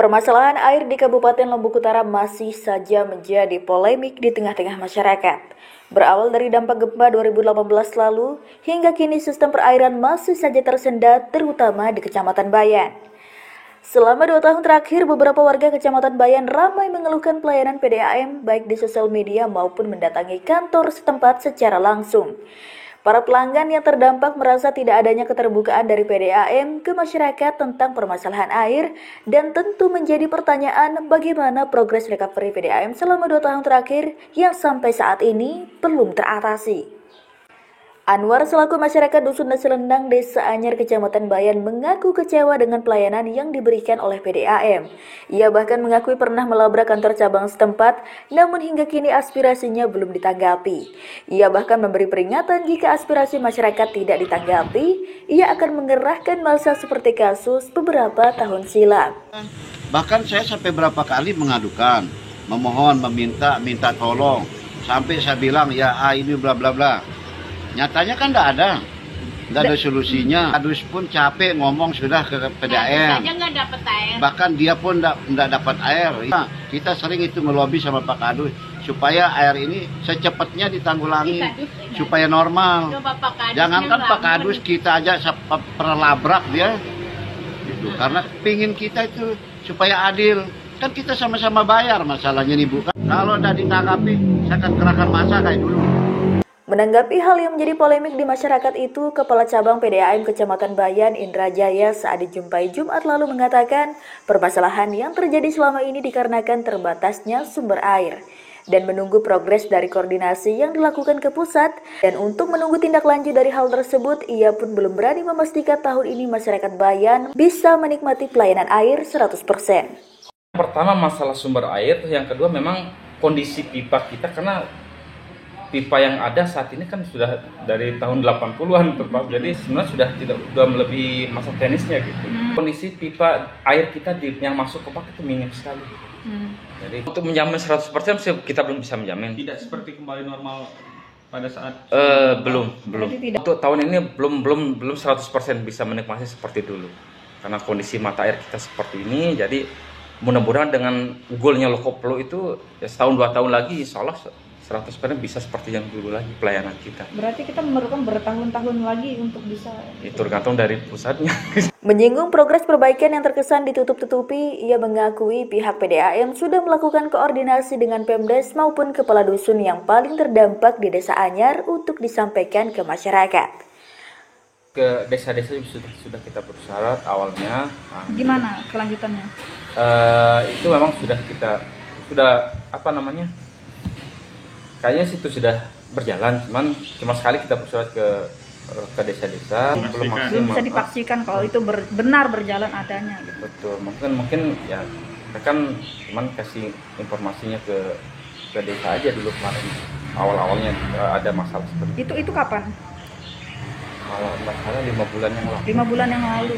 Permasalahan air di Kabupaten Lombok Utara masih saja menjadi polemik di tengah-tengah masyarakat. Berawal dari dampak gempa 2018 lalu, hingga kini sistem perairan masih saja tersendat, terutama di Kecamatan Bayan. Selama 2 tahun terakhir, beberapa warga Kecamatan Bayan ramai mengeluhkan pelayanan PDAM baik di sosial media maupun mendatangi kantor setempat secara langsung. Para pelanggan yang terdampak merasa tidak adanya keterbukaan dari PDAM ke masyarakat tentang permasalahan air dan tentu menjadi pertanyaan bagaimana progres recovery PDAM selama 2 tahun terakhir yang sampai saat ini belum teratasi. Anwar selaku masyarakat Dusun Nasi Lendang, Desa Anyar, Kecamatan Bayan mengaku kecewa dengan pelayanan yang diberikan oleh PDAM. Ia bahkan mengakui pernah melabrak kantor cabang setempat, namun hingga kini aspirasinya belum ditanggapi. Ia bahkan memberi peringatan jika aspirasi masyarakat tidak ditanggapi, ia akan mengerahkan massa seperti kasus beberapa tahun silam. Bahkan saya sampai berapa kali mengadukan, memohon, minta tolong. Sampai saya bilang, ya ini bla bla bla. Nyatanya kan nggak ada solusinya. Kadus pun capek ngomong sudah ke PDAM. Bahkan dia pun nggak dapat air. Nah, kita sering itu melobi sama Pak Kadus supaya air ini secepatnya ditanggulangi supaya normal. Jangankan Pak Kadus, kita aja pernah labrak dia. Gitu. Karena pingin kita itu supaya adil. Kan kita sama-sama bayar masalahnya nih Bu. Kalau udah ditanggapi, saya akan kerahkan massa kayak dulu. Menanggapi hal yang menjadi polemik di masyarakat itu, Kepala Cabang PDAM Kecamatan Bayan Indra Jaya saat dijumpai Jumat lalu mengatakan permasalahan yang terjadi selama ini dikarenakan terbatasnya sumber air dan menunggu progres dari koordinasi yang dilakukan ke pusat, dan untuk menunggu tindak lanjut dari hal tersebut, ia pun belum berani memastikan tahun ini masyarakat Bayan bisa menikmati pelayanan air 100%. Pertama masalah sumber air, yang kedua memang kondisi pipa kita, karena pipa yang ada saat ini kan sudah dari tahun 80-an jadi sebenarnya sudah melebihi masa teknisnya gitu. Kondisi pipa air kita yang masuk ke pak itu minim sekali. Jadi untuk menjamin 100% kita belum bisa menjamin. Tidak seperti kembali normal pada saat belum. Untuk tahun ini belum 100% bisa menikmati seperti dulu. Karena kondisi mata air kita seperti ini, jadi mudah-mudahan dengan goalnya Lokoplo itu ya setahun 2 tahun lagi insya Allah 100% bisa seperti yang dulu lagi pelayanan kita. Berarti kita memerlukan bertahun-tahun lagi untuk bisa... Itu tergantung dari pusatnya. Menyinggung progres perbaikan yang terkesan ditutup-tutupi, ia mengakui pihak PDAM sudah melakukan koordinasi dengan Pemdes maupun kepala dusun yang paling terdampak di Desa Anyar untuk disampaikan ke masyarakat. Ke desa-desa sudah kita bersyarat awalnya. Gimana kelanjutannya? Itu memang kayaknya situ sudah berjalan, cuma sekali kita bersurat ke desa-desa, belum bisa dipastikan kalau itu benar berjalan adanya gitu. Betul, mungkin ya kita kan cuman kasih informasinya ke desa aja dulu kemarin awal-awalnya ada masalah seperti itu kapan? Kalau masalah 5 bulan yang lalu. 5 bulan yang lalu.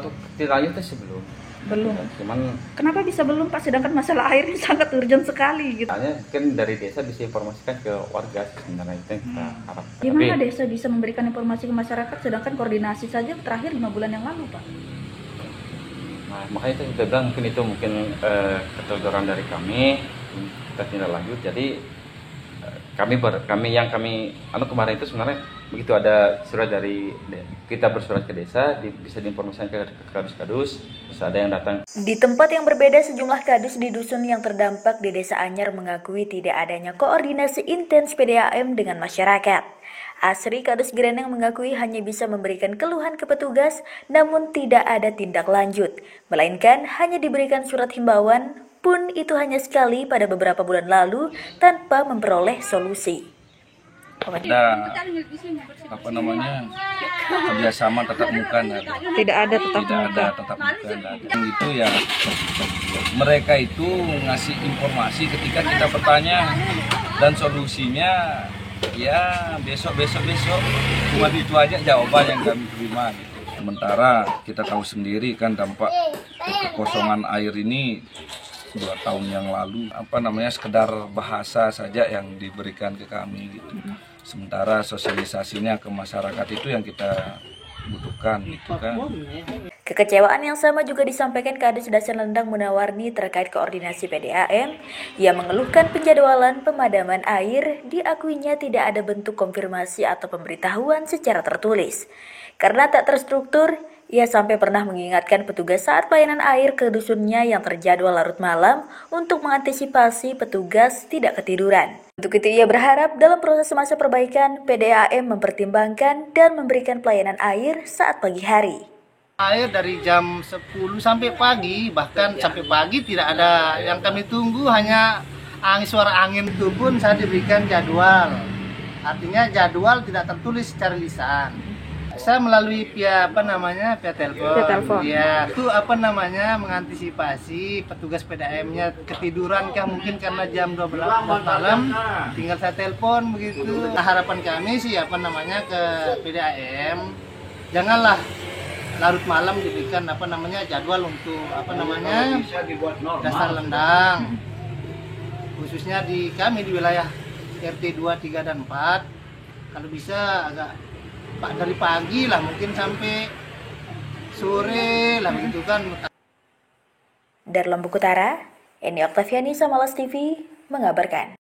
Untuk dilanjutnya sebelum. Belum. Cuman kenapa bisa belum Pak? Sedangkan masalah air ini sangat urgent sekali gitu. Soalnya kan dari desa bisa informasikan ke warga sebenarnya itu yang kita harapkan. Gimana desa bisa memberikan informasi ke masyarakat sedangkan koordinasi saja terakhir 5 bulan yang lalu Pak? Nah makanya kita bilang mungkin keteguran dari kami, kita tindak lanjut. Jadi kami kemarin itu sebenarnya begitu ada surat dari kita bersurat ke desa bisa diinformasikan ke kadus, bisa ada yang datang. Di tempat yang berbeda, sejumlah kadus di dusun yang terdampak di Desa Anyar mengakui tidak adanya koordinasi intens PDAM dengan masyarakat. Asri Kadus Gereneng mengakui hanya bisa memberikan keluhan ke petugas namun tidak ada tindak lanjut, melainkan hanya diberikan surat himbauan, pun itu hanya sekali pada beberapa bulan lalu tanpa memperoleh solusi. Ada kerjasama tatap muka, tidak ada tatap muka. Itu ya mereka itu ngasih informasi ketika kita bertanya dan solusinya ya besok cuma itu aja jawaban yang kami terima gitu. Sementara kita tahu sendiri kan dampak kekosongan air ini 2 tahun yang lalu sekedar bahasa saja yang diberikan ke kami gitu. Sementara sosialisasinya ke masyarakat itu yang kita butuhkan. dilakukan gitu kan. Kekecewaan yang sama juga disampaikan Kadis Dasar Lendang Munawarni terkait koordinasi PDAM yang mengeluhkan penjadwalan pemadaman air diakuinya tidak ada bentuk konfirmasi atau pemberitahuan secara tertulis. Karena tak terstruktur, ia sampai pernah mengingatkan petugas saat pelayanan air ke dusunnya yang terjadwal larut malam untuk mengantisipasi petugas tidak ketiduran. Untuk itu ia berharap dalam proses masa perbaikan, PDAM mempertimbangkan dan memberikan pelayanan air saat pagi hari. Air dari jam 10 sampai pagi, bahkan sampai pagi tidak ada yang kami tunggu, hanya suara angin itu pun saya diberikan jadwal. Artinya jadwal tidak tertulis secara lisan. Saya melalui via telepon. Ya, itu mengantisipasi petugas PDAM-nya ketiduran kah mungkin karena jam 12 malam, tinggal saya telepon begitu. Nah, harapan kami sih ke PDAM, janganlah larut malam diberikan jadwal untuk dasar lendang, khususnya di kami di wilayah RT 2, 3 dan 4, kalau bisa agak dari pagi lah mungkin sampai sore lah begitu kan. Dari Lombok Utara, Eni Oktaviani, Samalas TV mengabarkan.